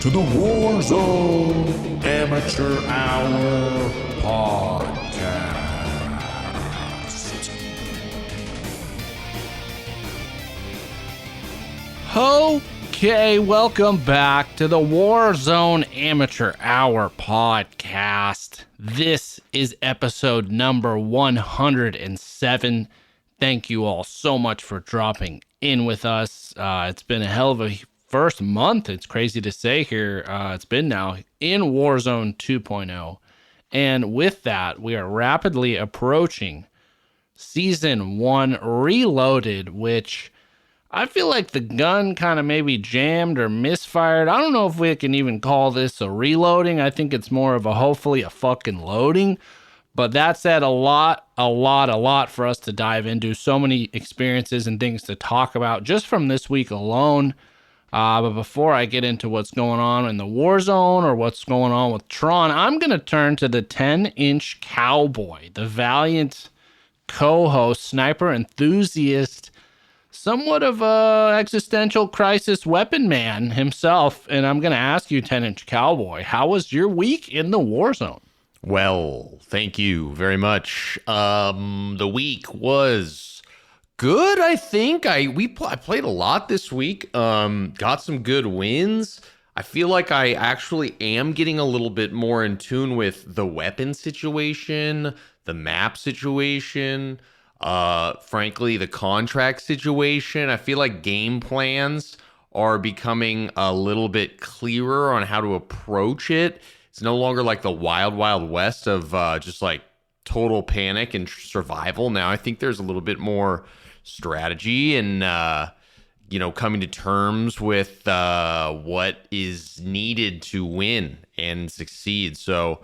to the Warzone Amateur Hour podcast. Okay, welcome back to the Warzone Amateur Hour podcast. This is episode number 107. Thank you all so much for dropping in with us. It's been a hell of a first month. It's crazy to say here. It's been now in Warzone 2.0. And with that, we are rapidly approaching Season 1 Reloaded, which I feel like the gun kind of maybe jammed or misfired. I don't know if we can even call this a reloading. I think it's more of hopefully a fucking loading. But that said, a lot for us to dive into. So many experiences and things to talk about just from this week alone. But before I get into what's going on in the Warzone or what's going on with Tron, I'm going to turn to the 10-inch the valiant co-host, sniper enthusiast, somewhat of a existential crisis weapon man himself. And I'm going to ask you, 10-inch cowboy, how was your week in the Warzone? Well, thank you very much. The week was good, I think. I played a lot this week. Got some good wins. I feel like I actually am getting a little bit more in tune with the weapon situation, the map situation, frankly, the contract situation. I feel like game plans are becoming a little bit clearer on how to approach it. It's no longer like the wild, wild west of just like total panic and survival. Now, I think there's a little bit more strategy and, coming to terms with what is needed to win and succeed. So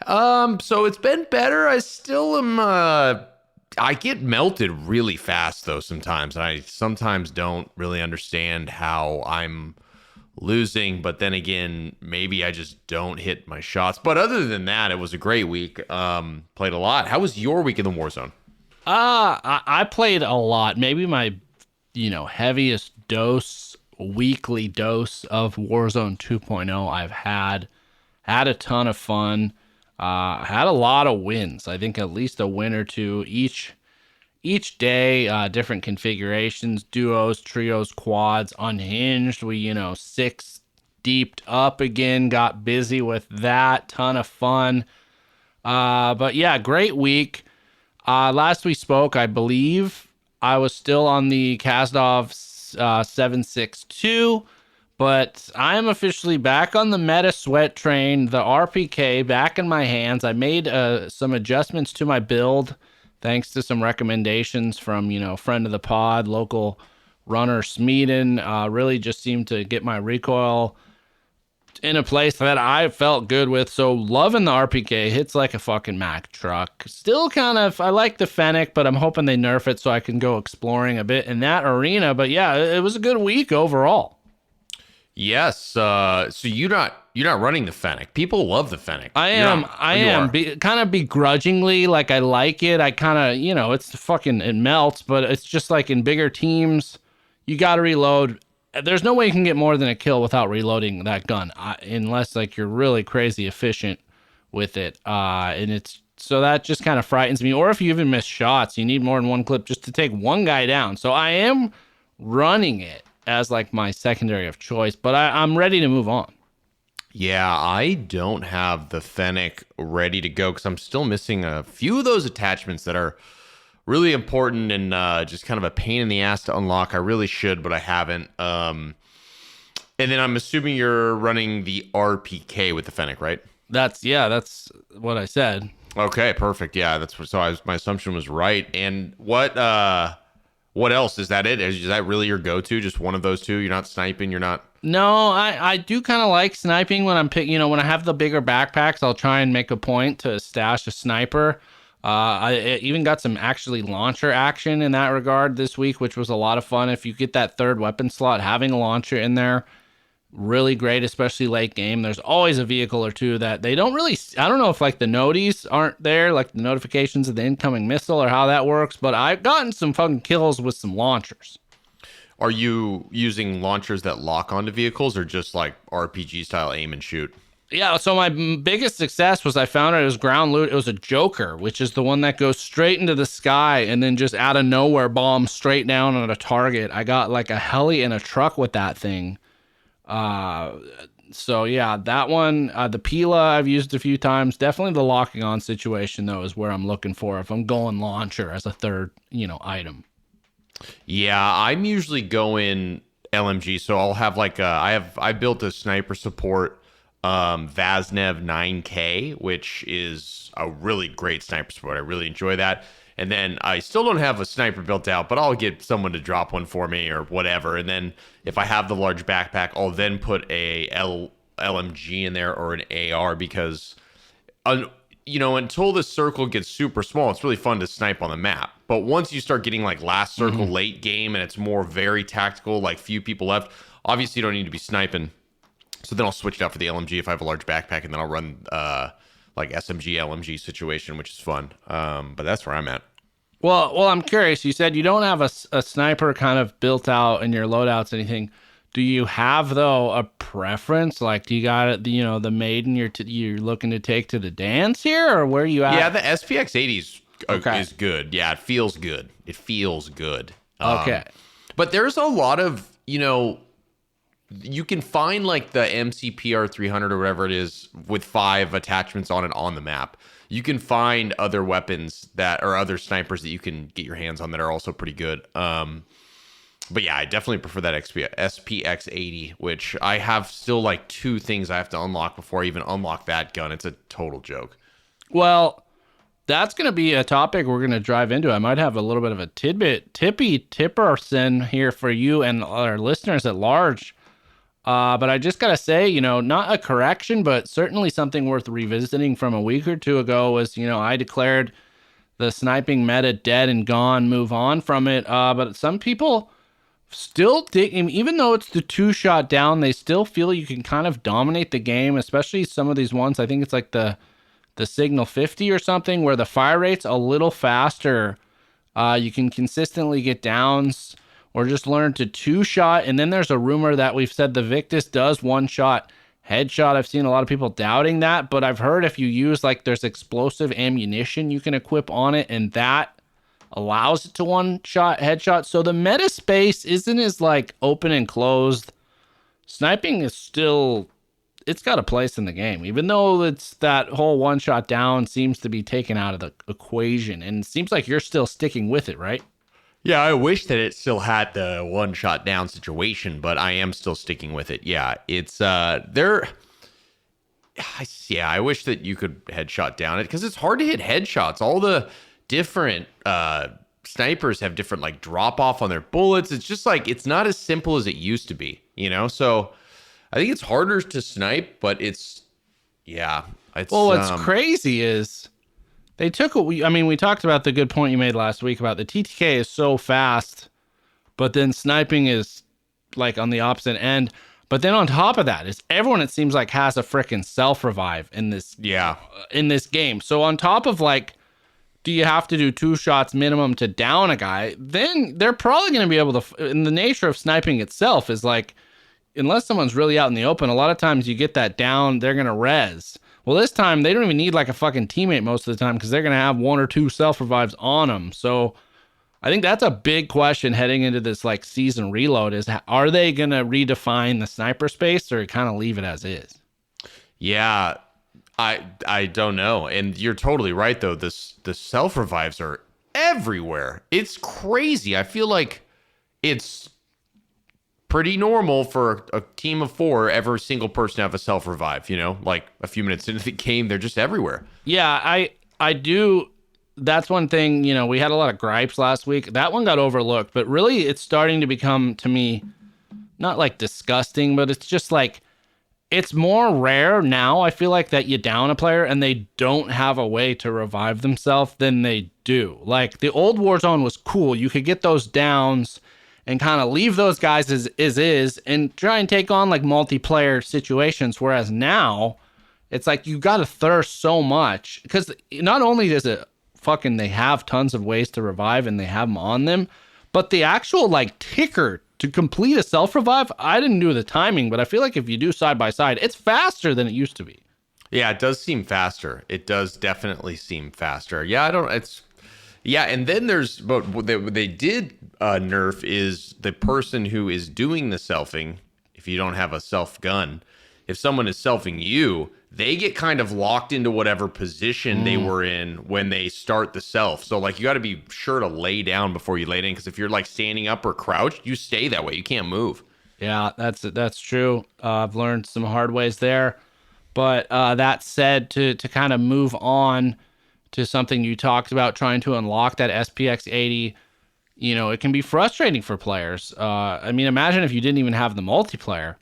it's been better. I still am, I get melted really fast though sometimes. I sometimes don't really understand how I'm losing, but then again, maybe I just don't hit my shots. But other than that, it was a great week. Played a lot. How was your week in the Warzone? I played a lot. Maybe my, heaviest weekly dose of Warzone 2.0 I've had a ton of fun. Had a lot of wins. I think at least a win or two each day, different configurations, duos, trios, quads, unhinged. We, 6 deeped up again, got busy with that. Ton of fun. But yeah, great week. Last we spoke, I believe I was still on the Kasdov 762, but I am officially back on the meta sweat train, the RPK back in my hands. I made some adjustments to my build, thanks to some recommendations from, friend of the pod, local runner Smeeden. Really just seemed to get my recoil in a place that I felt good with. So loving the RPK, hits like a fucking Mack truck. Still kind of, I like the Fennec, but I'm hoping they nerf it so I can go exploring a bit in that arena. But yeah, it was a good week overall. Yes. So you're not running the Fennec. People love the Fennec. I am kind of begrudgingly. Like, I like it. I kind of, it's fucking, it melts, but it's just like in bigger teams, you got to reload. There's no way you can get more than a kill without reloading that gun, unless like you're really crazy efficient with it. And it's, so that just kind of frightens me. Or if you even miss shots, you need more than one clip just to take one guy down. So I am running it as like my secondary of choice, but I'm ready to move on. Yeah, I don't have the Fennec ready to go because I'm still missing a few of those attachments that are really important and just kind of a pain in the ass to unlock. I really should, but I haven't. And then I'm assuming you're running the RPK with the Fennec, right? That's what I said. Okay, perfect. Yeah, my assumption was right. And what else? Is that it? Is that really your go-to? Just one of those two? You're not sniping? You're not? No, I do kind of like sniping when I'm when I have the bigger backpacks. I'll try and make a point to stash a sniper. I even got some actually launcher action in that regard this week, which was a lot of fun. If you get that third weapon slot, having a launcher in there, really great, especially late game. There's always a vehicle or two that they don't really, I don't know if like the noties aren't there, like the notifications of the incoming missile or how that works, but I've gotten some fucking kills with some launchers. Are you using launchers that lock onto vehicles or just like RPG style aim and shoot? Yeah, so my biggest success was I found it was ground loot. It was a Joker, which is the one that goes straight into the sky and then just out of nowhere bombs straight down on a target. I got like a heli and a truck with that thing. So yeah, that one, the Pila I've used a few times. Definitely the locking on situation though is where I'm looking for if I'm going launcher as a third, item. Yeah, I'm usually going LMG. So I'll have like I built a sniper support Vaznev 9K, which is a really great sniper support. I really enjoy that. And then I still don't have a sniper built out, but I'll get someone to drop one for me or whatever. And then if I have the large backpack, I'll then put a LMG in there or an AR because, until the circle gets super small, it's really fun to snipe on the map. But once you start getting like last circle late game and it's more very tactical, like few people left, obviously you don't need to be sniping. So then I'll switch it out for the LMG if I have a large backpack, and then I'll run like SMG LMG situation, which is fun. But that's where I'm at. Well, I'm curious. You said you don't have a sniper kind of built out in your loadouts, anything. Do you have though a preference? Like, do you got it? The maiden you're looking to take to the dance here, or where are you at? Yeah, the SPX 80 is good. Yeah, it feels good. Okay, but there's a lot of you can find like the MCPR 300 or whatever it is with 5 attachments on it on the map. You can find other weapons that or other snipers that you can get your hands on that are also pretty good. But yeah, I definitely prefer that SPX 80, which I have still like 2 things I have to unlock before I even unlock that gun. It's a total joke. Well, that's going to be a topic we're going to drive into. I might have a little bit of a tipperson here for you and our listeners at large. But I just got to say, not a correction, but certainly something worth revisiting from a week or 2 ago was, I declared the sniping meta dead and gone, move on from it. But some people still even though it's the 2-shot down, they still feel you can kind of dominate the game, especially some of these ones. I think it's like the Signal 50 or something where the fire rate's a little faster. You can consistently get downs. Or just learn to 2-shot. And then there's a rumor that we've said the Victus does 1-shot headshot. I've seen a lot of people doubting that, but I've heard if you use like there's explosive ammunition you can equip on it, and that allows it to 1-shot headshot. So the meta space isn't as like open and closed. Sniping is still, it's got a place in the game, even though it's that whole 1-shot down seems to be taken out of the equation. And it seems like you're still sticking with it, right? Yeah, I wish that it still had the 1-shot down situation, but I am still sticking with it. Yeah, it's I wish that you could headshot down it because it's hard to hit headshots. All the different snipers have different like drop off on their bullets. It's just like it's not as simple as it used to be, So I think it's harder to snipe, but it's what's crazy is they took we talked about the good point you made last week about the TTK is so fast, but then sniping is like on the opposite end. But then on top of that is everyone, it seems like, has a freaking self-revive in this game. So on top of like, do you have to do 2 shots minimum to down a guy? Then they're probably going to be able to, and the nature of sniping itself is like, unless someone's really out in the open, a lot of times you get that down, they're going to res. Well, this time, they don't even need like a fucking teammate most of the time because they're going to have 1 or 2 self-revives on them. So I think that's a big question heading into this like season reload is, are they going to redefine the sniper space or kind of leave it as is? Yeah, I don't know. And you're totally right, though. The self-revives are everywhere. It's crazy. I feel like it's pretty normal for a team of 4, every single person to have a self-revive, like a few minutes into the game, they're just everywhere. Yeah, I do. That's one thing, we had a lot of gripes last week. That one got overlooked, but really it's starting to become, to me, not like disgusting, but it's just like, it's more rare now, I feel like, that you down a player and they don't have a way to revive themselves than they do. Like, the old Warzone was cool. You could get those downs and kind of leave those guys as is and try and take on like multiplayer situations. Whereas now it's like you got to thirst so much because not only does it fucking, they have tons of ways to revive and they have them on them, but the actual like ticker to complete a self-revive, I didn't do the timing, but I feel like if you do side by side, it's faster than it used to be. Yeah, it does seem faster. It does definitely seem faster. Yeah, and then but what they did nerf is the person who is doing the selfing. If you don't have a self gun, if someone is selfing you, they get kind of locked into whatever position they were in when they start the self. So like you got to be sure to lay down before you lay in, because if you're like standing up or crouched, you stay that way. You can't move. Yeah, that's true. I've learned some hard ways there. But that said, to kind of move on to something you talked about, trying to unlock that SPX 80, it can be frustrating for players. I mean, imagine if you didn't even have the multiplayer,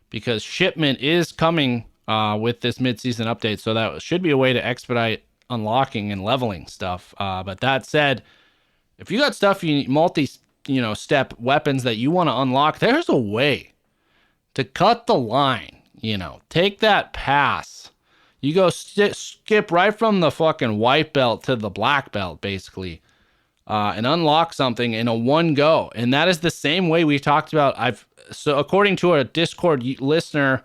because shipment is coming with this mid-season update. So that should be a way to expedite unlocking and leveling stuff. But that said, if you got stuff, step weapons that you want to unlock, there's a way to cut the line. Take that pass. You go skip right from the fucking white belt to the black belt, basically, and unlock something in a one go. And that is the same way we talked about. So according to a Discord listener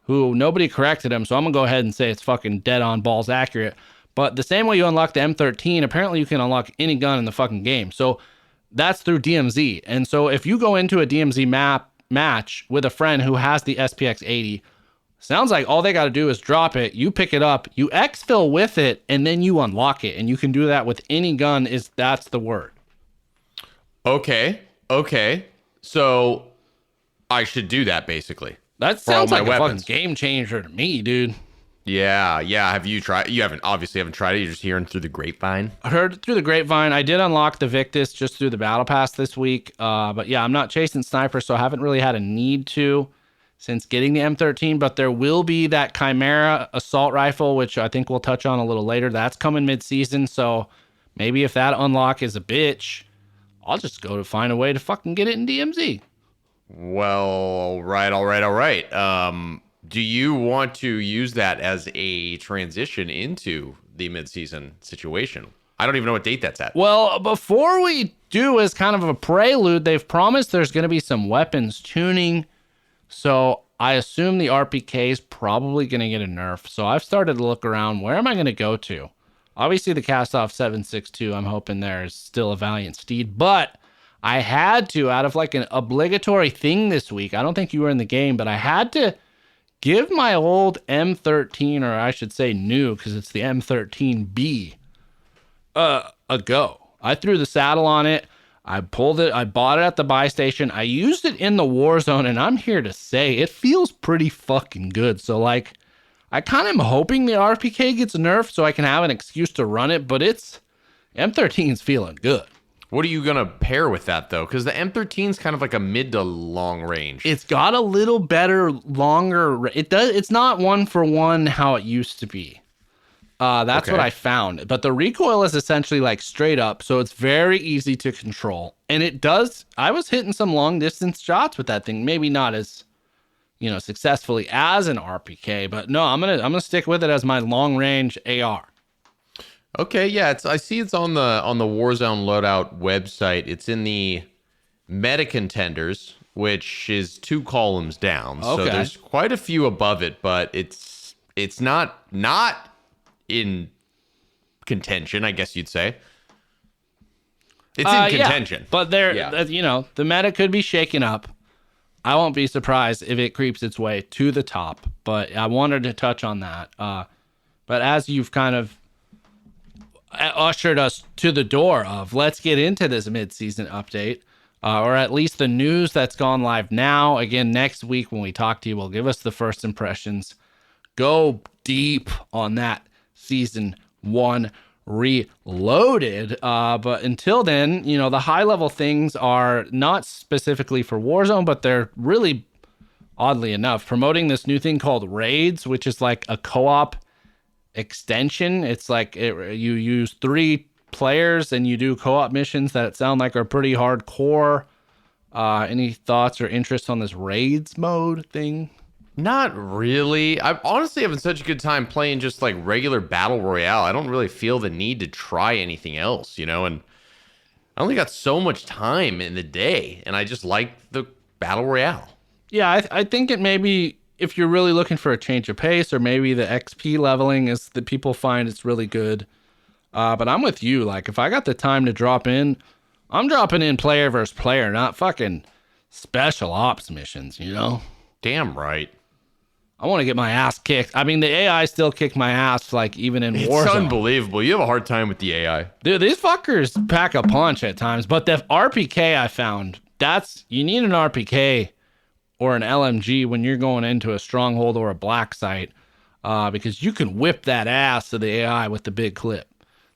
who nobody corrected him, so I'm gonna go ahead and say it's fucking dead on balls accurate. But the same way you unlock the M13, apparently you can unlock any gun in the fucking game. So that's through DMZ. And so if you go into a DMZ match with a friend who has the SPX 80, sounds like all they got to do is drop it, you pick it up, you exfil with it, and then you unlock it. And you can do that with any gun. That's the word. Okay. So I should do that, basically. That sounds like a fucking game changer to me, dude. Yeah. Have you tried? You haven't tried it. You're just hearing through the grapevine. I heard it through the grapevine. I did unlock the Victus just through the battle pass this week. But yeah, I'm not chasing sniper, so I haven't really had a need to since getting the M13. But there will be that Chimera assault rifle, which I think we'll touch on a little later. That's coming mid-season. So maybe if that unlock is a bitch, I'll just go to find a way to fucking get it in DMZ. Well, all right. Do you want to use that as a transition into the mid-season situation? I don't even know what date that's at. Well, before we do, as kind of a prelude, they've promised there's going to be some weapons tuning. So I assume the RPK is probably going to get a nerf. So I've started to look around. Where am I going to go to? Obviously, the cast-off 7.62, I'm hoping there is still a Valiant Steed. But I had to, out of like an obligatory thing this week, I don't think you were in the game, but I had to give my old M13, or I should say new, because it's the M13B, a go. I threw the saddle on it. I pulled it. I bought it at the buy station. I used it in the Warzone, and I'm here to say it feels pretty fucking good. So, like, I kind of am hoping the RPK gets nerfed so I can have an excuse to run it, but M13's feeling good. What are you going to pair with that, though? Because the M13 is kind of like a mid to long range. It's got a little better, longer. It's not one for one how it used to be. That's what I found. But the recoil is essentially like straight up, so it's very easy to control. And it does. I was hitting some long distance shots with that thing. Maybe not as, successfully as an RPK, but no, I'm gonna stick with it as my long range AR. Okay, yeah, I see it's on the Warzone loadout website. It's in the meta contenders, which is 2 columns down. Okay. So there's quite a few above it, but it's not in contention, I guess you'd say. It's in contention. Yeah, but the meta could be shaken up. I won't be surprised if it creeps its way to the top, but I wanted to touch on that. But as you've kind of ushered us to the door of, let's get into this mid-season update, or at least the news that's gone live now. Again, next week when we talk to you, we'll give us the first impressions, go deep on that season 1 reloaded. But until then, the high level things are not specifically for Warzone, but they're really, oddly enough, promoting this new thing called Raids, which is like a co-op extension. It's like you use 3 players and you do co-op missions that sound like are pretty hardcore. Any thoughts or interest on this Raids mode thing? Not really. I'm honestly having such a good time playing just like regular battle royale. I don't really feel the need to try anything else, and I only got so much time in the day, and I just like the battle royale. Yeah, I think it maybe if you're really looking for a change of pace, or maybe the XP leveling is that people find it's really good. But I'm with you. Like, if I got the time to drop in, I'm dropping in player versus player, not fucking special ops missions, you know? Damn right. I want to get my ass kicked. I mean, the AI still kick my ass, like, even in Warzone. It's unbelievable. You have a hard time with the AI. Dude, these fuckers pack a punch at times. But the RPK I found, you need an RPK or an LMG when you're going into a stronghold or a black site, because you can whip that ass to the AI with the big clip.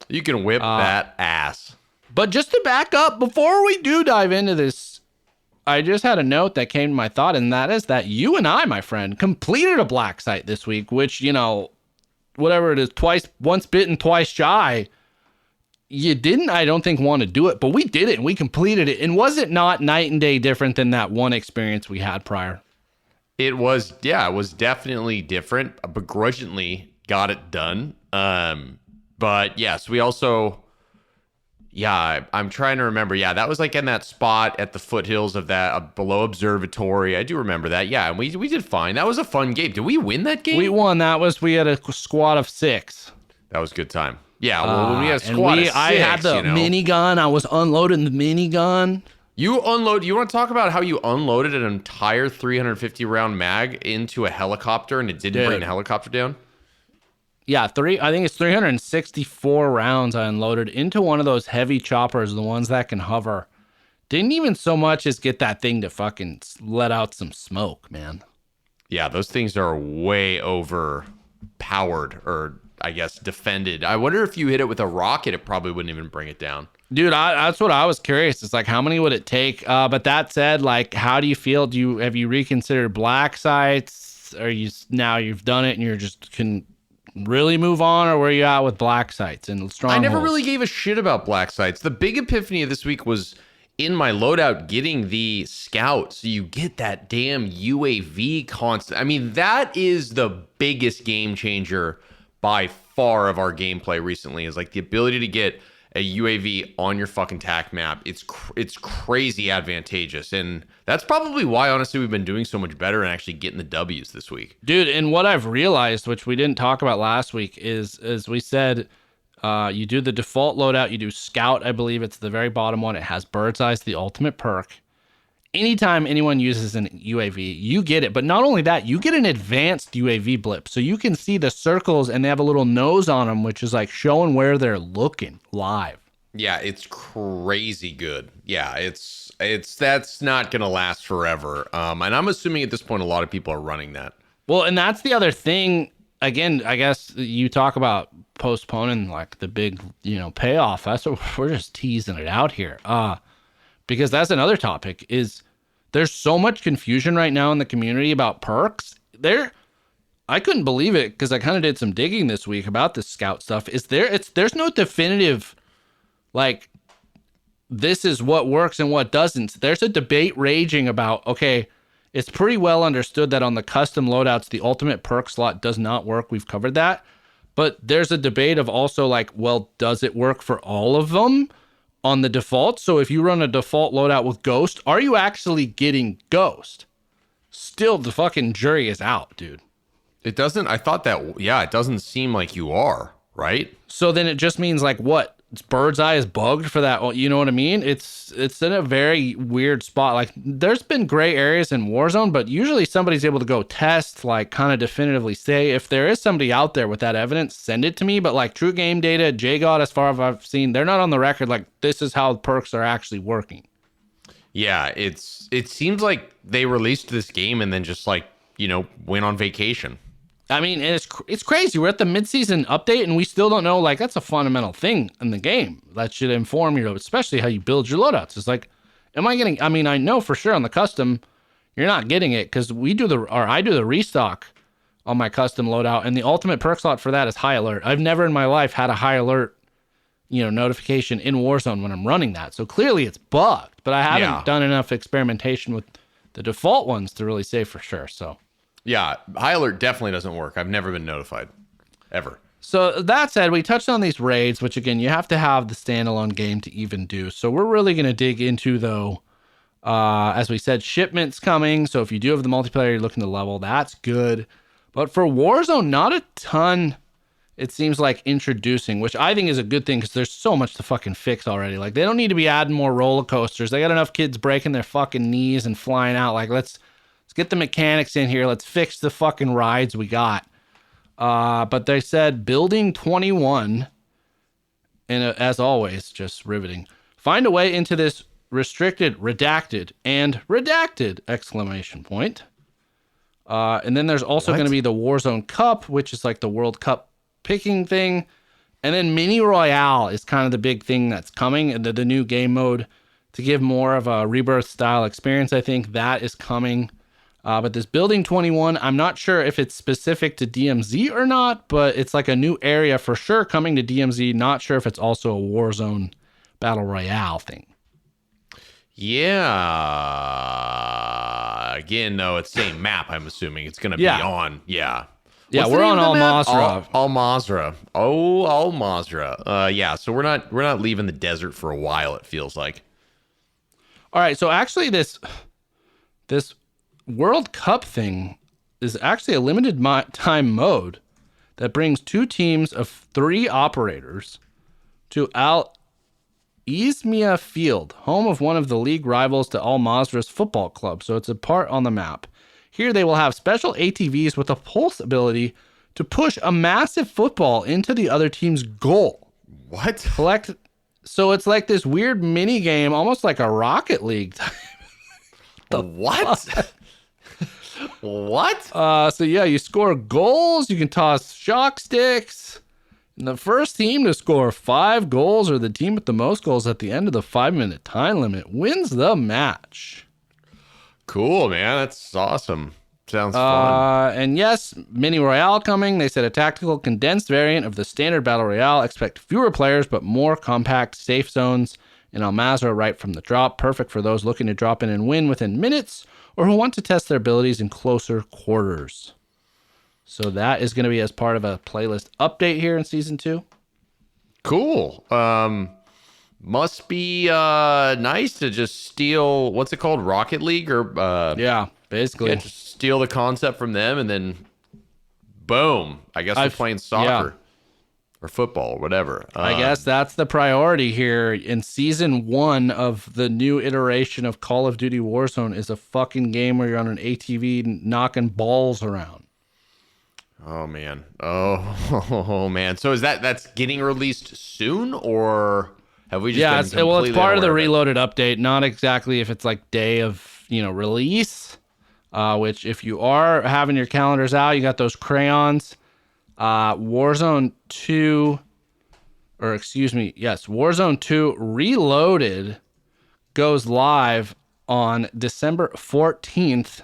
You can whip that ass. But just to back up, before we do dive into this, I just had a note that came to my thought, and that is that you and I, my friend, completed a black site this week, which, you know, whatever it is, once bitten, twice shy. You didn't, I don't think, want to do it, but we did it and we completed it. And was it not night and day different than that one experience we had prior? It was definitely different. I begrudgingly got it done. But yes, we also, I'm trying to remember. Yeah, that was like in that spot at the foothills of that below observatory. I do remember that. Yeah, and we did fine. That was a fun game. Did we win that game? We won. We had a squad of 6. That was a good time. Yeah, well, when we had a squad of 6, I had the minigun. I was unloading the minigun. You want to talk about how you unloaded an entire 350 round mag into a helicopter and it didn't bring the helicopter down? Yeah, I think it's 364 rounds I unloaded into one of those heavy choppers, the ones that can hover. Didn't even so much as get that thing to fucking let out some smoke, man. Yeah, those things are way overpowered, or I guess defended. I wonder if you hit it with a rocket, it probably wouldn't even bring it down. Dude, that's what I was curious. It's like, how many would it take? But that said, like, how do you feel? Have you reconsidered black sites? Or now you've done it and you're just can really move on, or where you at with black sites and strongholds? I never really gave a shit about black sites. The big epiphany of this week was in my loadout getting the scout, so you get that damn UAV constant. I mean, that is the biggest game changer by far of our gameplay recently, is like the ability to get a UAV on your fucking TAC map. It's crazy advantageous, and that's probably why, honestly, we've been doing so much better and actually getting the W's this week. Dude, and what I've realized, which we didn't talk about last week, is, as we said, you do the default loadout, you do scout, I believe it's the very bottom one. It has bird's eyes, the ultimate perk. Anytime anyone uses an UAV, you get it. But not only that, you get an advanced UAV blip. So you can see the circles and they have a little nose on them, which is like showing where they're looking live. Yeah, it's crazy good. Yeah, that's not going to last forever. And I'm assuming at this point, a lot of people are running that. Well, and that's the other thing. Again, I guess you talk about postponing like the big, payoff. That's what we're just teasing it out here. Because that's another topic, is there's so much confusion right now in the community about perks. I couldn't believe it, because I kind of did some digging this week about this scout stuff. There's no definitive, like, this is what works and what doesn't. There's a debate raging about, okay, it's pretty well understood that on the custom loadouts, the ultimate perk slot does not work. We've covered that. But there's a debate of also like, well, does it work for all of them on the default? So if you run a default loadout with Ghost, are you actually getting Ghost? Still, the fucking jury is out, dude. It doesn't, I thought that, it doesn't seem like you are, right? So then it just means like what? It's bird's eye is bugged for that. You know what I mean? It's in a very weird spot. Like, there's been gray areas in Warzone, but usually somebody's able to go test, like, kind of definitively say, if there is somebody out there with that evidence, send it to me. But like True Game Data, JGOD, as far as I've seen, they're not on the record like this is how perks are actually working. Yeah, it seems like they released this game and then just like, went on vacation. I mean, it's crazy. We're at the mid-season update, and we still don't know. Like, that's a fundamental thing in the game that should inform you, especially how you build your loadouts. It's like, am I getting? I mean, I know for sure on the custom, you're not getting it, because I do the restock on my custom loadout, and the ultimate perk slot for that is high alert. I've never in my life had a high alert, notification in Warzone when I'm running that. So clearly it's bugged, but I haven't done enough experimentation with the default ones to really say for sure. So. Yeah, high alert definitely doesn't work. I've never been notified, ever. So that said, we touched on these raids, which again, you have to have the standalone game to even do. So we're really going to dig into, though, as we said, shipments coming. So if you do have the multiplayer you're looking to level, that's good. But for Warzone, not a ton, it seems like, introducing, which I think is a good thing because there's so much to fucking fix already. Like, they don't need to be adding more roller coasters. They got enough kids breaking their fucking knees and flying out. Like, let's get the mechanics in here. Let's fix the fucking rides we got. But they said Building 21, and as always, just riveting. Find a way into this restricted, redacted, and redacted exclamation point. And then there's also going to be the Warzone Cup, which is like the World Cup picking thing. And then Mini Royale is kind of the big thing that's coming, and the new game mode to give more of a rebirth style experience. I think that is coming. But this Building 21, I'm not sure if it's specific to DMZ or not, but it's like a new area for sure coming to DMZ. Not sure if it's also a Warzone Battle Royale thing. Yeah. Again, no, it's same map, I'm assuming. It's going to be on. Yeah. Yeah, we're on Al Mazrah. Al Mazrah. Oh, Al Mazrah. Yeah, so we're not leaving the desert for a while, it feels like. All right, so actually this World Cup thing is actually a limited time mode that brings 2 teams of 3 operators to Al Izmia Field, home of one of the league rivals to Al Mazrah's football club. So it's a part on the map. Here they will have special ATVs with a pulse ability to push a massive football into the other team's goal. What? So it's like this weird mini game, almost like a Rocket League type. What? What? So yeah, you score goals, you can toss shock sticks. And the first team to score 5 goals, or the team with the most goals at the end of the 5-minute time limit, wins the match. Cool, man. That's awesome. Sounds fun. And yes, Mini Royale coming. They said a tactical condensed variant of the standard Battle Royale. Expect fewer players, but more compact safe zones in Al Mazrah right from the drop. Perfect for those looking to drop in and win within minutes, or who want to test their abilities in closer quarters. So that is going to be as part of a playlist update here in Season 2. Cool. Must be nice to just steal, what's it called, Rocket League? Or yeah, basically. Yeah, just steal the concept from them, and then boom. I guess we're playing soccer or football or whatever. I guess that's the priority here. In Season 1 of the new iteration of Call of Duty Warzone is a fucking game where you're on an ATV knocking balls around. Oh man. Oh man. So is that's getting released soon, or have we just been completely it's part of the unaware Reloaded update, not exactly if it's like day of, release, which if you are having your calendars out, you got those crayons. Warzone 2 Reloaded goes live on December 14th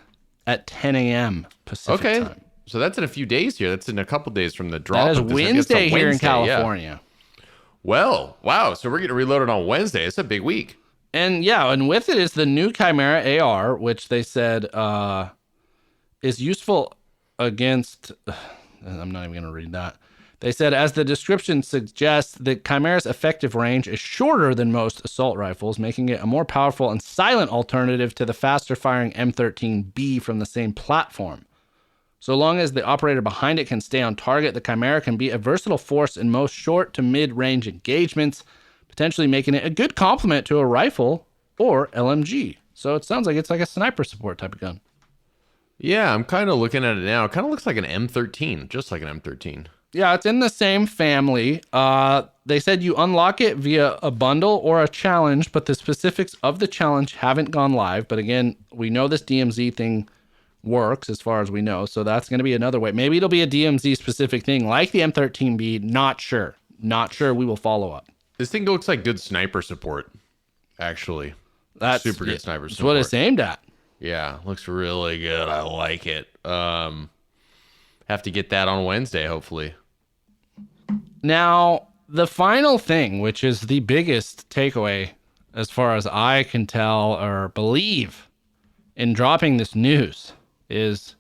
at 10 a.m. Pacific time. So that's in a few days here. That's in a couple days from the drop. That is Wednesday here in California. Yeah. Well, wow. So we're getting reloaded on Wednesday. It's a big week. And with it is the new Chimera AR, which they said is useful against... I'm not even going to read that. They said, as the description suggests, the Chimera's effective range is shorter than most assault rifles, making it a more powerful and silent alternative to the faster-firing M13B from the same platform. So long as the operator behind it can stay on target, the Chimera can be a versatile force in most short to mid-range engagements, potentially making it a good complement to a rifle or LMG. So it sounds like it's like a sniper support type of gun. Yeah, I'm kind of looking at it now. It kind of looks like an M13, just like an M13. Yeah, it's in the same family. They said you unlock it via a bundle or a challenge, but the specifics of the challenge haven't gone live. But again, we know this DMZ thing works as far as we know, so that's going to be another way. Maybe it'll be a DMZ specific thing like the M13B. Not sure. We will follow up. This thing looks like good sniper support, actually. That's super good sniper support. That's what it's aimed at. Yeah, looks really good. I like it. Have to get that on Wednesday, hopefully. Now, the final thing, which is the biggest takeaway as far as I can tell or believe in dropping this news, is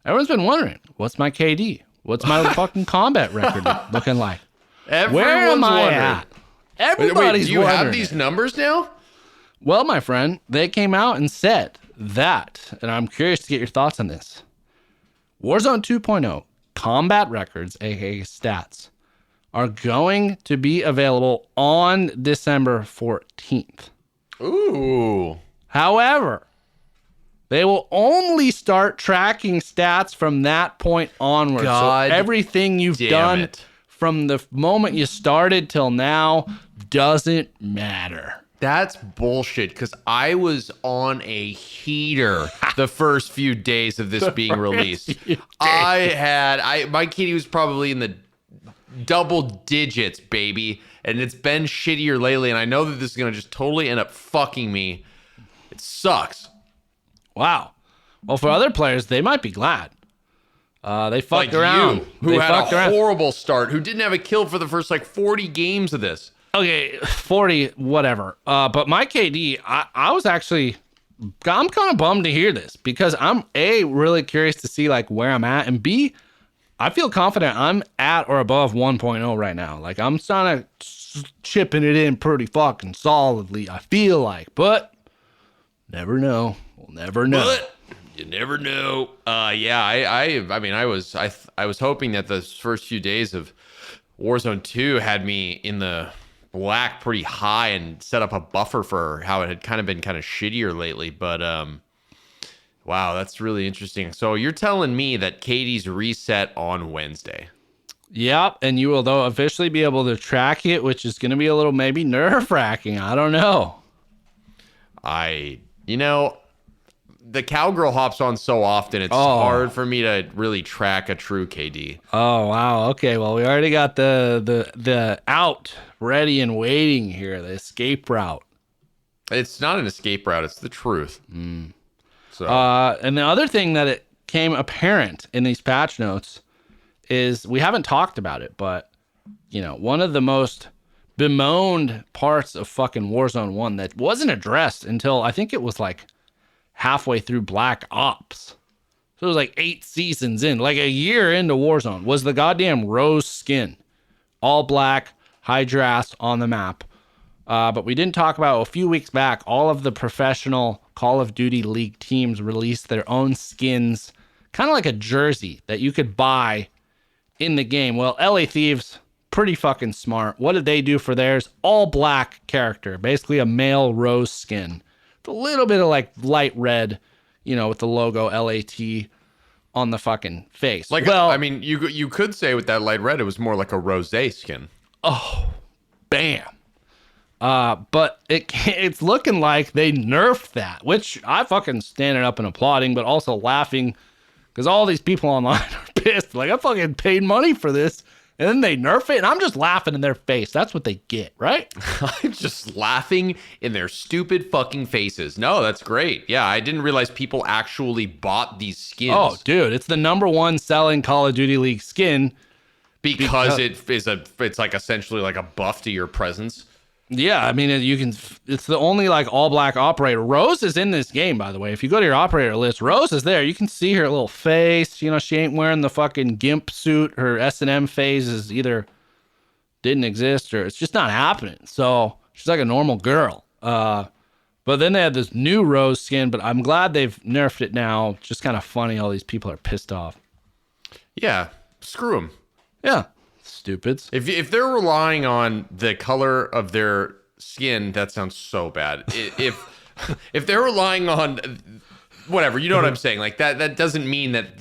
everyone's been wondering, what's my KD? What's my fucking combat record looking like? Everyone's Where am I wondering. at? Everybody's Wait, do you have wondering these it. numbers now? Well, my friend, they came out and said that, and I'm curious to get your thoughts on this. Warzone 2.0 combat records, aka stats, are going to be available on December 14th. Ooh. However, they will only start tracking stats from that point onward. God so everything you've damn done it. from the moment you started till now doesn't matter. That's bullshit, because I was on a heater the first few days of this being released. My kitty was probably in the double digits, baby, and it's been shittier lately, and I know that this is going to just totally end up fucking me. It sucks. Wow. Well, for other players, they might be glad. They fucked Like around. you, who They had fucked a around. horrible start, who didn't have a kill for the first, 40 games of this. Okay, 40, whatever. But my KD, I was actually, I'm kind of bummed to hear this because I'm A, really curious to see where I'm at, and B, I feel confident I'm at or above 1.0 right now. Like I'm kind of chipping it in pretty fucking solidly, I feel like, but never know. We'll never know. But you never know. I was hoping that the first few days of Warzone 2 had me in the black pretty high and set up a buffer for how it had kind of been kind of shittier lately. But wow, that's really interesting. So you're telling me that Katie's reset on Wednesday. Yep, and you will though officially be able to track it, which is going to be a little maybe nerve-wracking. I don't know. The cowgirl hops on so often, it's hard for me to really track a true KD. Oh wow. Okay. Well, we already got the out ready and waiting here. The escape route. It's not an escape route. It's the truth. So And the other thing that it came apparent in these patch notes is we haven't talked about it, but one of the most bemoaned parts of fucking Warzone 1 that wasn't addressed until I think it was halfway through Black Ops. So it was 8 seasons in, a year into Warzone, was the goddamn rose skin. All black, Hydrass on the map. But we didn't talk about a few weeks back, all of the professional Call of Duty League teams released their own skins, kind of like a jersey that you could buy in the game. Well, LA Thieves, pretty fucking smart. What did they do for theirs? All black character, basically a male rose skin. A little bit of light red, with the logo LAT on the fucking face. you could say with that light red, it was more like a rosé skin. Oh, bam. But it's looking like they nerfed that, which I fucking standing up and applauding, but also laughing because all these people online are pissed. I fucking paid money for this. And then they nerf it, and I'm just laughing in their face. That's what they get, right? I'm just laughing in their stupid fucking faces. No, that's great. Yeah, I didn't realize people actually bought these skins. Oh, dude, it's the #1 selling Call of Duty League skin. Because it's essentially a buff to your presence. Yeah, I mean, it's the only all black operator. Rose is in this game, by the way. If you go to your operator list, Rose is there. You can see her little face. She ain't wearing the fucking gimp suit. Her S&M phase is either didn't exist or it's just not happening. So she's like a normal girl. But then they had this new Rose skin, but I'm glad they've nerfed it now. Just kind of funny. All these people are pissed off. Yeah, screw them. Yeah. Stupids. If they're relying on the color of their skin, that sounds so bad. If they're relying on whatever, you know what I'm saying? That doesn't mean that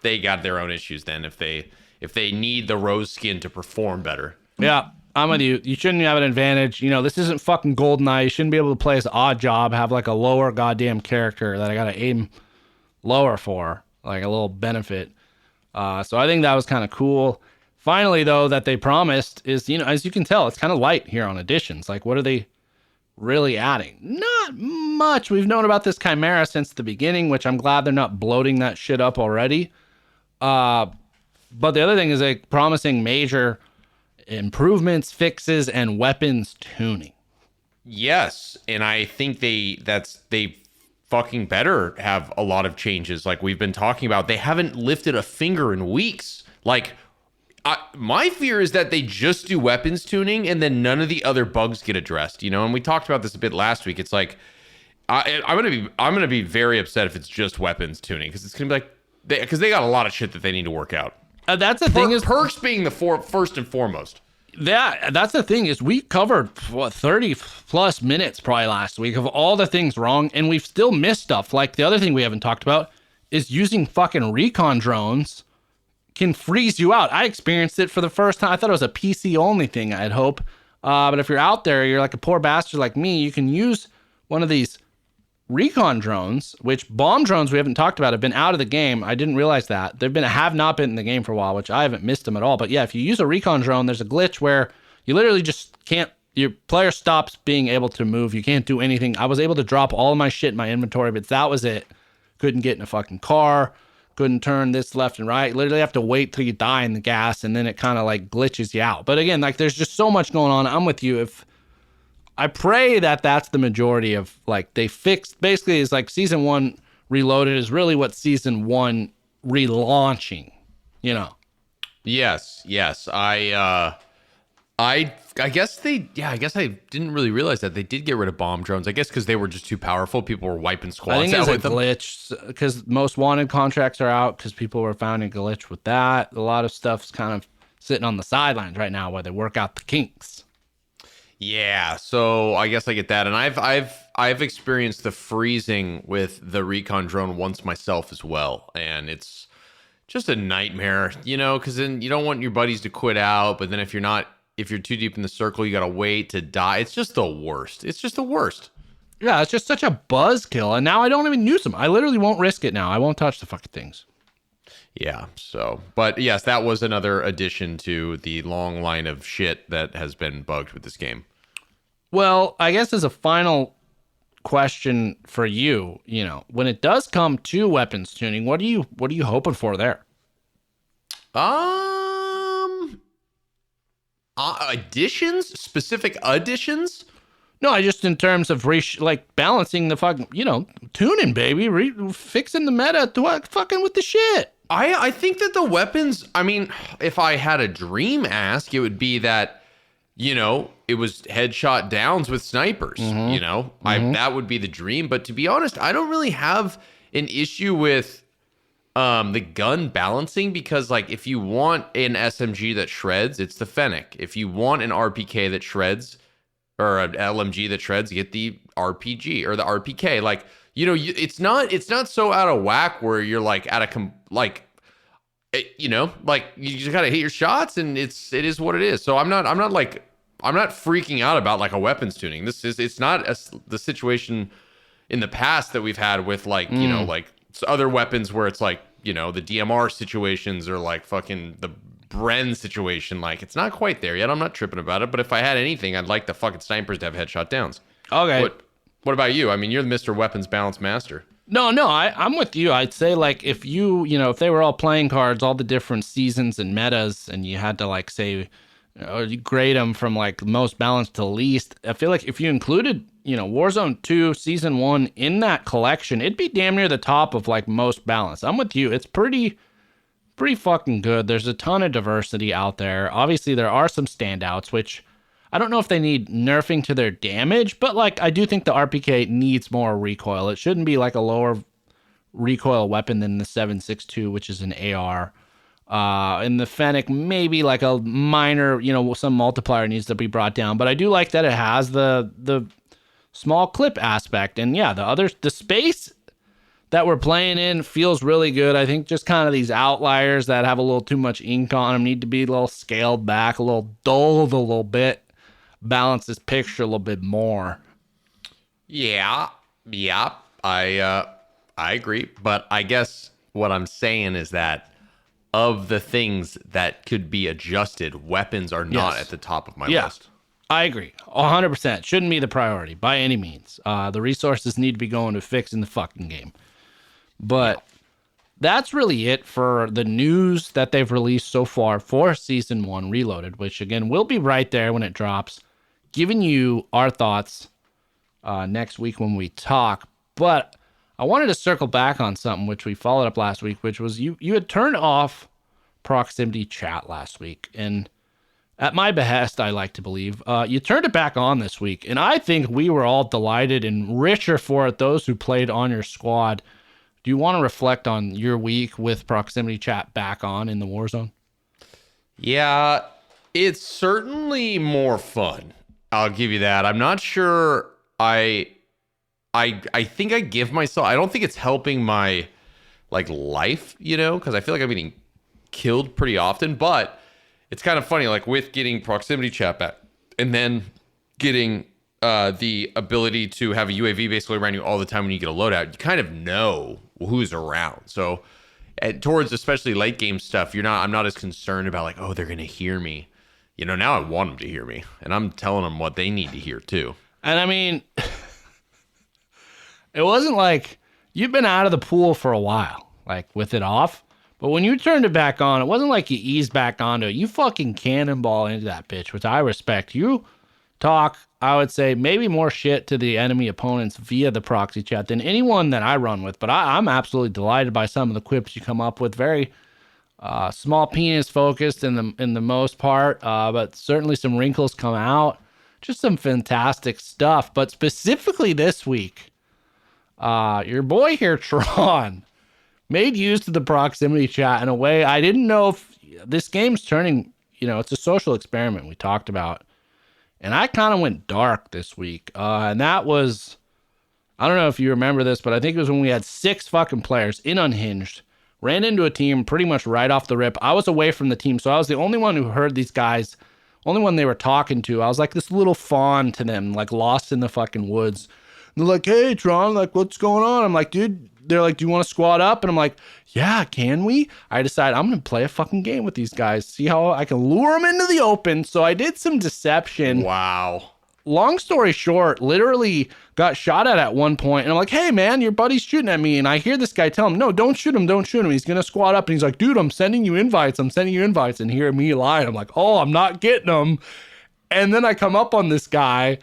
they got their own issues then if they need the rose skin to perform better. Yeah, I'm with you. You shouldn't have an advantage. This isn't fucking GoldenEye. You shouldn't be able to play as Odd Job, have a lower goddamn character that I gotta aim lower for, a little benefit. So I think that was kind of cool. Finally, though, that they promised is, as you can tell, it's kind of light here on additions. What are they really adding? Not much. We've known about this Chimera since the beginning, which I'm glad they're not bloating that shit up already. But the other thing is promising major improvements, fixes, and weapons tuning. Yes, and I think they fucking better have a lot of changes like we've been talking about. They haven't lifted a finger in weeks. Like, my fear is that they just do weapons tuning and then none of the other bugs get addressed, and we talked about this a bit last week. It's like, I'm gonna be very upset if it's just weapons tuning, because it's gonna be like, because they got a lot of shit that they need to work out. That's the thing is perks being the first and foremost. That's the thing is we covered 30 plus minutes probably last week of all the things wrong, and we've still missed stuff. Like, the other thing we haven't talked about is using fucking recon drones can freeze you out. I experienced it for the first time. I thought it was a PC only thing, I'd hope. But if you're out there, you're like a poor bastard like me, you can use one of these recon drones, which bomb drones we haven't talked about have been out of the game. I didn't realize that. Have not been in the game for a while, which I haven't missed them at all. But yeah, if you use a recon drone, there's a glitch where you literally just can't, your player stops being able to move. You can't do anything. I was able to drop all of my shit in my inventory, but that was it. Couldn't get in a fucking car. Couldn't turn this left and right. Literally have to wait till you die in the gas, and then it kind of like glitches you out. But again, like, there's just so much going on. I'm with you. If I pray that that's the majority of, like, they fixed, basically is like Season 1 Reloaded is really what Season 1 relaunching, Yes. I guess I didn't really realize that they did get rid of bomb drones. I guess because they were just too powerful. People were wiping squads I think out it's with a them. glitch, because most wanted contracts are out because people were finding a glitch with that. A lot of stuff's kind of sitting on the sidelines right now while they work out the kinks. Yeah, so I guess I get that, and I've experienced the freezing with the recon drone once myself as well, and it's just a nightmare, because then you don't want your buddies to quit out, but then if you're too deep in the circle, you gotta wait to die. It's just the worst. Yeah, it's just such a buzzkill, and now I don't even use them. I literally won't risk it now. I won't touch the fucking things. Yeah, but yes, that was another addition to the long line of shit that has been bugged with this game. Well, I guess as a final question for you, when it does come to weapons tuning, what are you hoping for there? Specific additions? No, I just in terms of balancing the fucking, tuning, baby, fixing the meta, fucking with the shit. I think that the weapons, I mean, if I had a dream ask, it would be that, it was headshot downs with snipers, that would be the dream. But to be honest, I don't really have an issue with the gun balancing, because, like, if you want an SMG that shreds, it's the Fennec. If you want an RPK that shreds, or an LMG that shreds, you get the RPG or the RPK. Like, it's not so out of whack where you're like you just gotta hit your shots, and it is what it is. So I'm not freaking out about like a weapons tuning. It's not the situation in the past that we've had with like other weapons where it's like the DMR situations, or like fucking the Bren situation. Like, it's not quite there yet. I'm not tripping about it. But if I had anything, I'd like the fucking snipers to have headshot downs. Okay. What about you? I mean, you're the Mr. Weapons Balance Master. No, I'm with you. I'd say, like, if if they were all playing cards, all the different seasons and metas, and you had to, like, say, you grade them from, like, most balanced to least, I feel like if you included, Warzone 2 Season 1 in that collection, it'd be damn near the top of, like, most balanced. I'm with you. It's pretty fucking good. There's a ton of diversity out there. Obviously, there are some standouts, which I don't know if they need nerfing to their damage, but, like, I do think the RPK needs more recoil. It shouldn't be like a lower recoil weapon than the 7.62, which is an AR. And the Fennec, maybe like a minor, some multiplier needs to be brought down. But I do like that it has the small clip aspect. And yeah, the space that we're playing in feels really good. I think just kind of these outliers that have a little too much ink on them need to be a little scaled back, a little dulled a little bit. Balance this picture a little bit more. Yeah, I agree, but I guess what I'm saying is that of the things that could be adjusted, weapons are not at the top of my list. I agree, 100%. Shouldn't be the priority by any means. The resources need to be going to fixing the fucking game. But that's really it for the news that they've released so far for Season 1 Reloaded, which, again, will be right there when it drops, giving you our thoughts next week when we talk. But I wanted to circle back on something which we followed up last week, which was you had turned off proximity chat last week, and at my behest, I like to believe, you turned it back on this week, and I think we were all delighted and richer for it, those who played on your squad. Do you want to reflect on your week with proximity chat back on in the Warzone? Yeah, it's certainly more fun. I'll give you that. I'm not sure I think I give myself, I don't think it's helping my like life, because I feel like I'm getting killed pretty often, but it's kind of funny, like with getting proximity chat back and then getting the ability to have a UAV basically around you all the time when you get a loadout, you kind of know who's around. So towards especially late game stuff, I'm not as concerned about like, oh, they're going to hear me. Now I want them to hear me, and I'm telling them what they need to hear too. And I mean, it wasn't like you've been out of the pool for a while, like with it off. But when you turned it back on, it wasn't like you eased back onto it. You fucking cannonball into that bitch, which I respect. You talk, I would say, maybe more shit to the enemy opponents via the proxy chat than anyone that I run with. But I'm absolutely delighted by some of the quips you come up with. Very small penis focused in the most part, but certainly some wrinkles come out. Just some fantastic stuff. But specifically this week, your boy here, Tron, made use of the proximity chat in a way I didn't know if this game's turning, it's a social experiment we talked about. And I kind of went dark this week. And that was, I don't know if you remember this, but I think it was when we had 6 fucking players in Unhinged, ran into a team pretty much right off the rip. I was away from the team, so I was the only one who heard these guys, only one they were talking to. I was like this little fawn to them, like lost in the fucking woods. And they're like, hey, Tron, like, what's going on? I'm like, dude, they're like, do you want to squad up? And I'm like, yeah, can we? I decided I'm going to play a fucking game with these guys, see how I can lure them into the open. So I did some deception. Wow. Long story short, literally got shot at one point. And I'm like, hey, man, your buddy's shooting at me. And I hear this guy tell him, no, don't shoot him. Don't shoot him. He's going to squad up. And he's like, dude, I'm sending you invites. And hear me lie. I'm like, oh, I'm not getting them. And then I come up on this guy.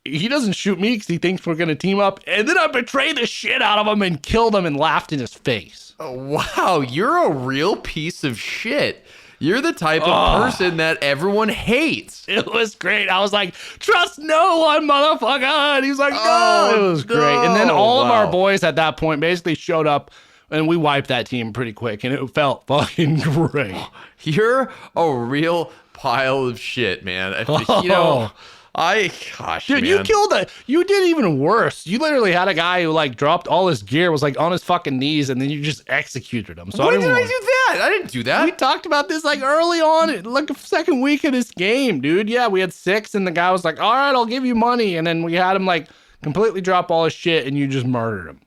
He doesn't shoot me because he thinks we're going to team up. And then I betray the shit out of him and killed him and laughed in his face. Oh, wow, you're a real piece of shit. You're the type of person that everyone hates. It was great. I was like, trust no one, motherfucker. And he was like, no. It was great. And then all of our boys at that point basically showed up and we wiped that team pretty quick. And it felt fucking great. You're a real pile of shit, man. Dude, man. you killed it. You did even worse. You literally had a guy who like dropped all his gear, was like on his fucking knees, and then you just executed him. So When did I do that? I didn't do that. We talked about this like early on, like the second week of this game, dude. Yeah, we had 6, and the guy was like, all right, I'll give you money. And then we had him like completely drop all his shit, and you just murdered him.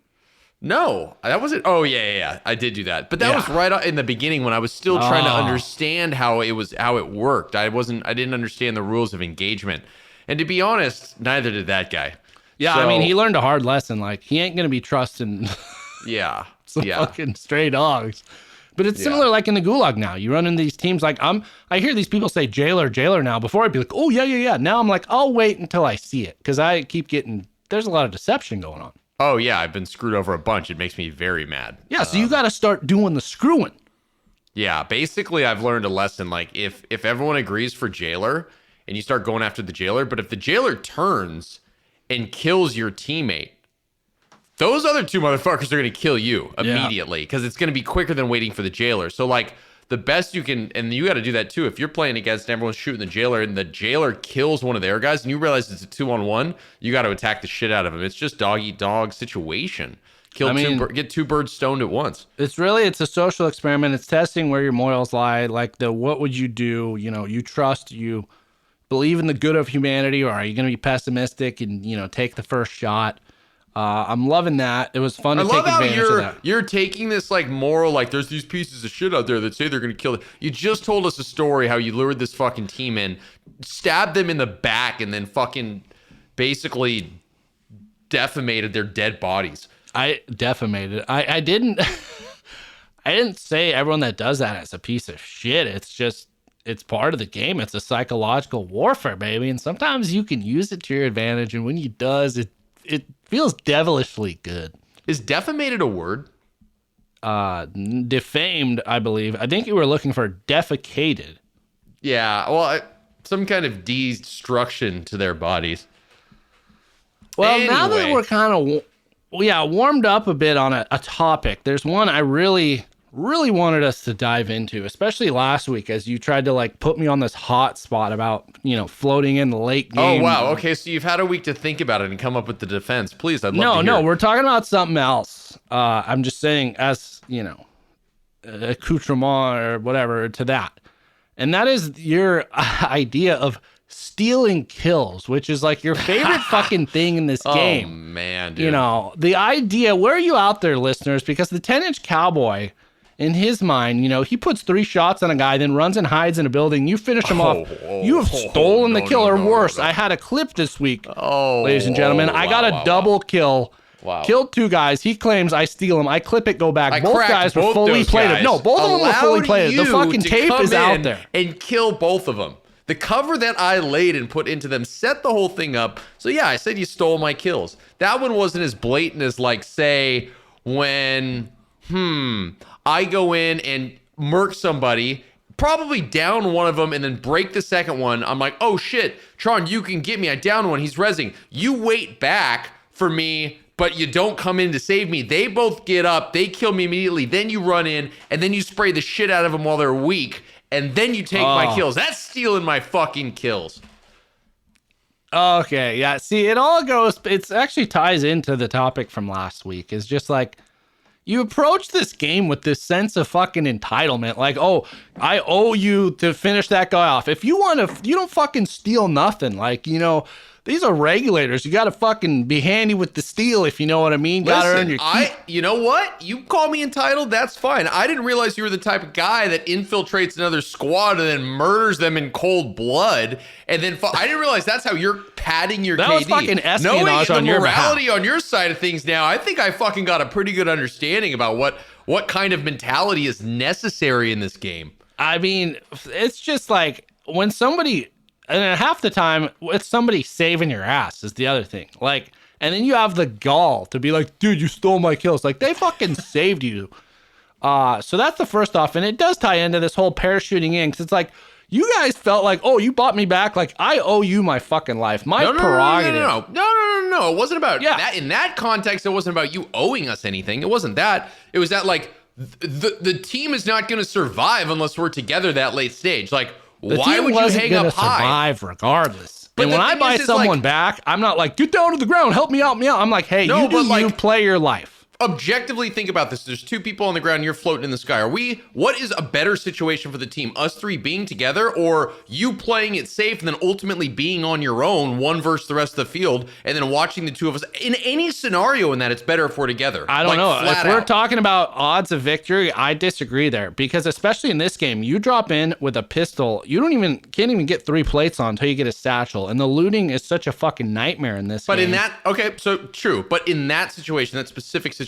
No, that wasn't. Oh, yeah. I did do that. But that was right in the beginning when I was still trying to understand how it worked. I didn't understand the rules of engagement. And to be honest, neither did that guy. Yeah, so, I mean, he learned a hard lesson. Like, he ain't going to be trusting some fucking stray dogs. But it's similar like in the Gulag now. You run into these teams like, I hear these people say jailer now. Before I'd be like, oh, yeah. Now I'm like, I'll wait until I see it. Because I keep there's a lot of deception going on. Oh, yeah, I've been screwed over a bunch. It makes me very mad. Yeah, so you got to start doing the screwing. Yeah, basically, I've learned a lesson. Like, if everyone agrees for jailer, and you start going after the jailer, but if the jailer turns and kills your teammate, those other 2 motherfuckers are going to kill you immediately because it's going to be quicker than waiting for the jailer. So, like, the best you can, and you got to do that too. If you're playing against everyone's shooting the jailer and the jailer kills one of their guys and you realize it's a 2-on-1, you got to attack the shit out of him. It's just dog eat dog situation. Get 2 birds stoned at once. It's a social experiment. It's testing where your morals lie. Like what would you do? You trust, you believe in the good of humanity, or are you going to be pessimistic and, take the first shot? I'm loving that. It was fun to take advantage of that. You're taking this like moral, like there's these pieces of shit out there that say they're going to kill it. You just told us a story how you lured this fucking team in, stabbed them in the back, and then fucking basically defamated their dead bodies. I defamated. I didn't I didn't say everyone that does that is a piece of shit. It's just, it's part of the game. It's a psychological warfare, baby. And sometimes you can use it to your advantage. And when you does, it feels devilishly good. Is defamated a word? Defamed, I believe. I think you were looking for defecated. Yeah, well, some kind of destruction to their bodies. Well, now that we're kind of, warmed up a bit on a topic, there's one I really wanted us to dive into, especially last week as you tried to like put me on this hot spot about, floating in the late game. Oh, wow. Okay, so you've had a week to think about it and come up with the defense. Please, I'd love to hear. No, we're talking about something else. I'm just saying as, accoutrement or whatever to that. And that is your idea of stealing kills, which is like your favorite fucking thing in this game. Oh, man, dude. The idea, where are you out there, listeners? Because the 10-inch cowboy, in his mind, he puts 3 shots on a guy, then runs and hides in a building. You finish him off. You have stolen the kill, or worse. I had a clip this week, ladies and gentlemen. I got a double kill. Wow. Killed 2 guys. He claims I steal him. I clip it, go back. Both guys were fully plated. No, both of them were fully plated. The fucking tape is out there. And kill both of them. The cover that I laid and put into them set the whole thing up. So yeah, I said you stole my kills. That one wasn't as blatant as like, say, when, I go in and murk somebody, probably down one of them and then break the second one. I'm like, oh shit, Tron, you can get me. I down one. He's rezzing. You wait back for me, but you don't come in to save me. They both get up. They kill me immediately. Then you run in and then you spray the shit out of them while they're weak. And then you take my kills. That's stealing my fucking kills. Okay, yeah. See, it actually ties into the topic from last week. It's just like, you approach this game with this sense of fucking entitlement. Like, oh, I owe you to finish that guy off. If you want to, you don't fucking steal nothing. Like, these are regulators. You got to fucking be handy with the steel, if you know what I mean. Got to earn your keep. You know what? You call me entitled, that's fine. I didn't realize you were the type of guy that infiltrates another squad and then murders them in cold blood. And then I didn't realize that's how you're padding your KD. That was fucking espionage on your behalf. Knowing the morality on your side of things now, I think I fucking got a pretty good understanding about what kind of mentality is necessary in this game. I mean, it's just like when somebody... And half the time, it's somebody saving your ass is the other thing. Like, and then you have the gall to be like, dude, you stole my kills. Like, they fucking saved you. So that's the first off. And it does tie into this whole parachuting in. Because it's like, you guys felt like, oh, you bought me back. Like, I owe you my fucking life. My prerogative. No. It wasn't about that. In that context, it wasn't about you owing us anything. It wasn't that. It was that, like, the team is not going to survive unless we're together that late stage. Like, why would you hang up high? Survive regardless. But when I buy someone back, I'm not like, get down to the ground, help me out, I'm like, hey, you play your life. Objectively think about this. There's 2 people on the ground, you're floating in the sky. What is a better situation for the team? Us 3 being together, or you playing it safe and then ultimately being on your own, one versus the rest of the field, and then watching the 2 of us? In any scenario in that, it's better if we're together. I don't know. If we're talking about odds of victory, I disagree there, because especially in this game, you drop in with a pistol, you can't even get 3 plates on until you get a satchel, and the looting is such a fucking nightmare in this game. But in that, okay, so true, but in that situation, that specific situation,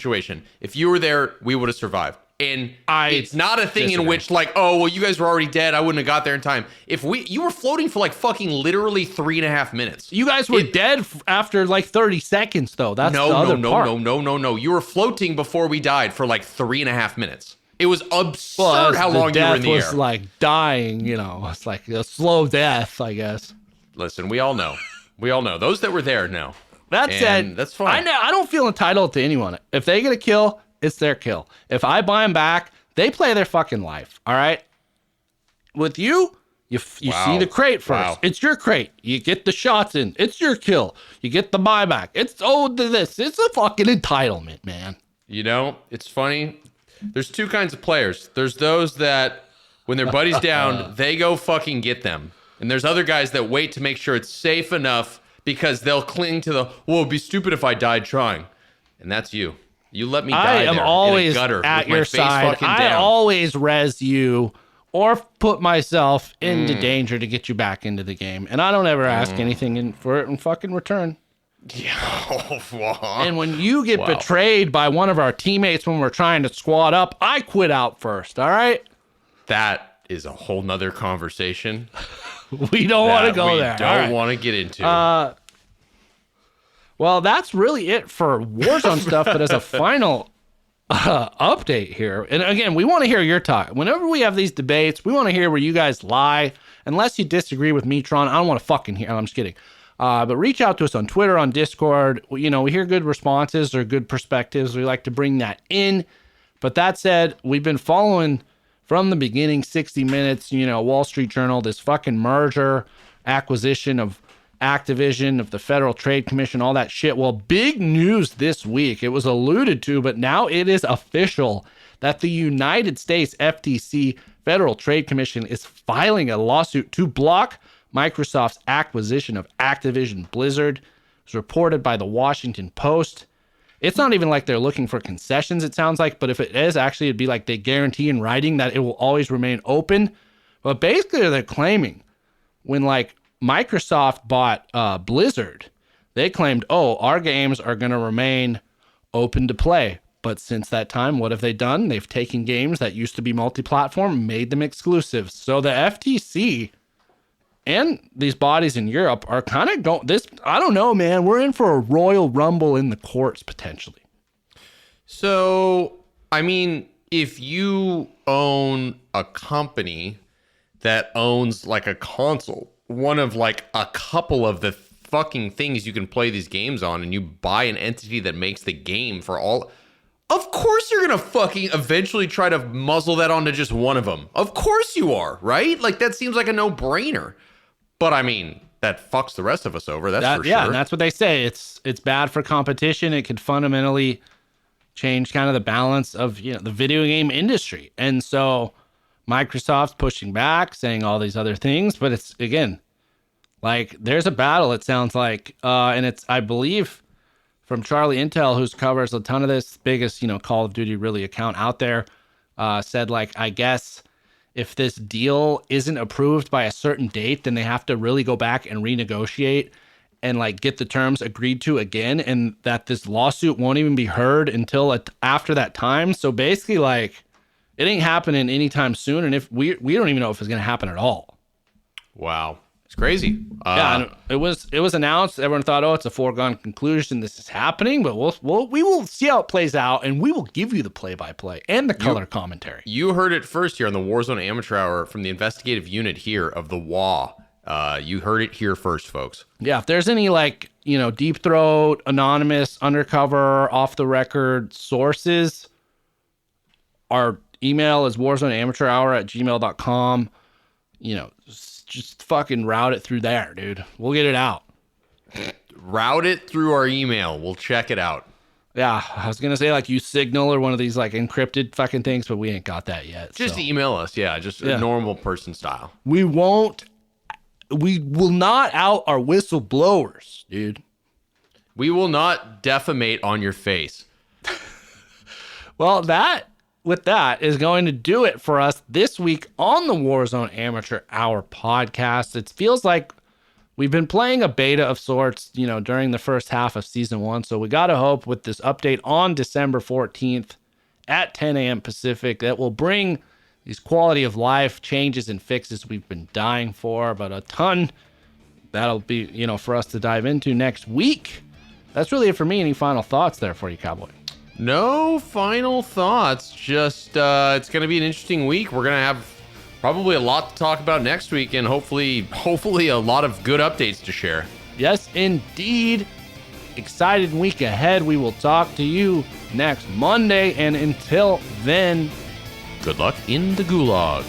if you were there, we would have survived. And it's not a thing in which like, oh, well, you guys were already dead. I wouldn't have got there in time. You were floating for like fucking literally 3.5 minutes. You guys were dead after like 30 seconds though. That's the other part. No. You were floating before we died for like 3.5 minutes. It was absurd how long you were in the air. Death was like dying, it's like a slow death, I guess. Listen, we all know. Those that were there know. That said, that's fine. I don't feel entitled to anyone. If they get a kill, it's their kill. If I buy them back, they play their fucking life. All right. With you see the crate first. Wow. It's your crate. You get the shots in. It's your kill. You get the buyback. It's this. It's a fucking entitlement, man. It's funny. There's 2 kinds of players. There's those that when their buddy's down, they go fucking get them. And there's other guys that wait to make sure it's safe enough because they'll cling to it'd be stupid if I died trying. And that's you. You let me die there always in a gutter at with your my face side. fucking I down. always res you or put myself into danger to get you back into the game. And I don't ever ask anything for it in fucking return. Yeah. And when you get betrayed by one of our teammates when we're trying to squad up, I quit out first, all right? That is a whole nother conversation. We don't want to go there. We don't want to get into. Well, that's really it for Warzone stuff. But as a final update here, and again, we want to hear your talk. Whenever we have these debates, we want to hear where you guys lie. Unless you disagree with me, Tron, I don't want to fucking hear. I'm just kidding. But reach out to us on Twitter, on Discord. We hear good responses or good perspectives. We like to bring that in. But that said, we've been following from the beginning, 60 Minutes, Wall Street Journal, this fucking merger, acquisition of Activision, of the Federal Trade Commission, all that shit. Well, big news this week. It was alluded to, but now it is official that the United States FTC, Federal Trade Commission, is filing a lawsuit to block Microsoft's acquisition of Activision Blizzard. It was reported by the Washington Post. It's not even like they're looking for concessions, it sounds like, but if it is, actually, it'd be like they guarantee in writing that it will always remain open. But basically, they're claiming when Microsoft bought Blizzard, they claimed, our games are going to remain open to play. But since that time, what have they done? They've taken games that used to be multi-platform, made them exclusive. So the FTC and these bodies in Europe are kind of going this. I don't know, man. We're in for a royal rumble in the courts potentially. So, I mean, if you own a company that owns like a console, one of like a couple of the fucking things you can play these games on, and you buy an entity that makes the game for all, of course you're gonna fucking eventually try to muzzle that onto just one of them. Of course you are, right? Like that seems like a no-brainer. But I mean, that fucks the rest of us over. That's for sure. Yeah, and that's what they say. It's bad for competition. It could fundamentally change kind of the balance of the video game industry. And so Microsoft's pushing back, saying all these other things. But it's again, like there's a battle. It sounds like, and it's I believe from Charlie Intel, who covers a ton of this, biggest Call of Duty really account out there, said like I guess, if this deal isn't approved by a certain date, then they have to really go back and renegotiate and like get the terms agreed to again, and that this lawsuit won't even be heard until after that time. So basically, like it ain't happening anytime soon, and if we don't even know if it's gonna happen at all. Wow, it's crazy. Yeah, it was announced. Everyone thought, it's a foregone conclusion. This is happening, but we will see how it plays out, and we will give you the play-by-play and the color commentary. You heard it first here on the Warzone Amateur Hour from the investigative unit here of the WA. You heard it here first, folks. Yeah, if there's any deep throat, anonymous, undercover, off the record sources, our email is warzoneamateurhour@gmail.com. Just fucking route it through there, dude. We'll get it out. Route it through our email. We'll check it out. Yeah, I was going to say use Signal or one of these encrypted fucking things, but we ain't got that yet. Just email us. Yeah, just a normal person style. We will not out our whistleblowers, dude. We will not defamate on your face. Well, with that is going to do it for us this week on the Warzone Amateur Hour podcast. It feels like we've been playing a beta of sorts, during the first half of season 1. So we got to hope with this update on December 14th at 10 a.m. Pacific that will bring these quality of life changes and fixes we've been dying for, but a ton that'll be, for us to dive into next week. That's really it for me. Any final thoughts there for you, Cowboy? No final thoughts. Just it's going to be an interesting week. We're going to have probably a lot to talk about next week, and hopefully a lot of good updates to share. Yes, indeed. Excited week ahead. We will talk to you next Monday, and until then, good luck in the gulag.